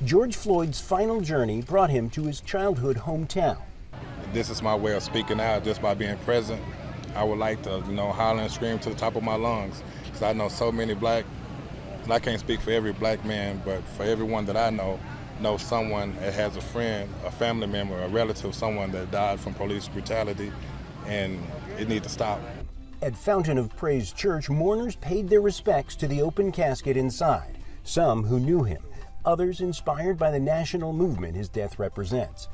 George Floyd's final journey brought him to his childhood hometown. This is my way of speaking out, just by being present. I would like to, holler and scream to the top of my lungs, because I know so many black, and I can't speak for every black man, but for everyone that I know someone that has a friend, a family member, a relative, someone that died from police brutality, and it needs to stop. At Fountain of Praise Church, mourners paid their respects to the open casket inside, some who knew him, others inspired by the national movement his death represents.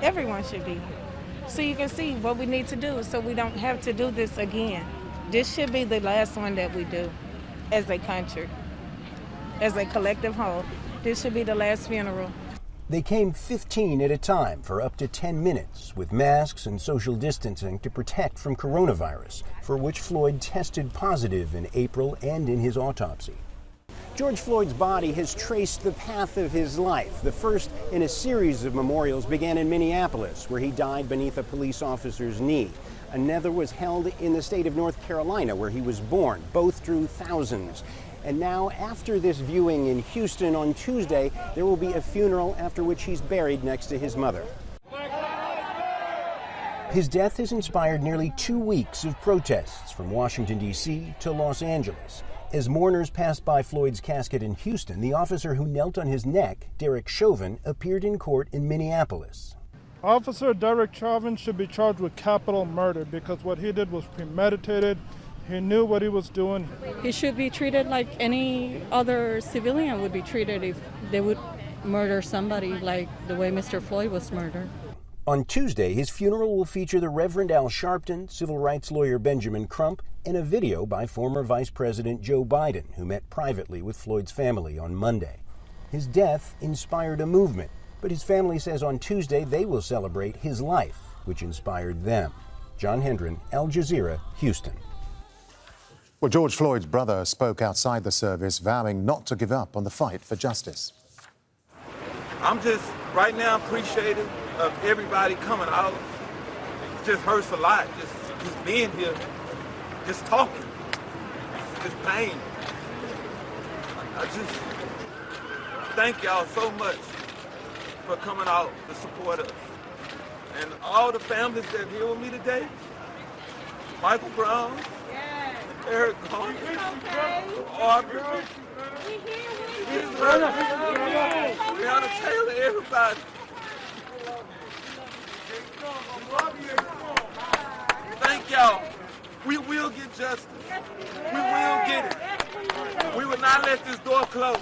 Everyone should be here, so you can see what we need to do so we don't have to do this again. This should be the last one that we do as a country, as a collective whole. This should be the last funeral. They came 15 at a time for up to 10 minutes with masks and social distancing to protect from coronavirus, for which Floyd tested positive in April and in his autopsy. George Floyd's body has traced the path of his life. The first in a series of memorials began in Minneapolis, where he died beneath a police officer's knee. Another was held in the state of North Carolina, where he was born. Both drew thousands. And now, after this viewing in Houston on Tuesday, there will be a funeral after which he's buried next to his mother. His death has inspired nearly 2 weeks of protests from Washington, D.C. to Los Angeles. As mourners passed by Floyd's casket in Houston, the officer who knelt on his neck, Derek Chauvin, appeared in court in Minneapolis. Officer Derek Chauvin should be charged with capital murder because what he did was premeditated. He knew what he was doing. He should be treated like any other civilian would be treated if they would murder somebody like the way Mr. Floyd was murdered. On Tuesday, his funeral will feature the Reverend Al Sharpton, civil rights lawyer Benjamin Crump, and a video by former Vice President Joe Biden, who met privately with Floyd's family on Monday. His death inspired a movement, but his family says on Tuesday they will celebrate his life, which inspired them. John Hendren, Al Jazeera, Houston. Well, George Floyd's brother spoke outside the service, vowing not to give up on the fight for justice. I'm just, right now, appreciative of everybody coming out. It just hurts a lot, just being here, just talking. It's pain. I just thank y'all so much for coming out to support us. And all the families that are here with me today, Michael Brown, Eric Garner, Aubrey, Breonna Taylor, everybody. Thank y'all. We will get justice. We will get it. We will not let this door close.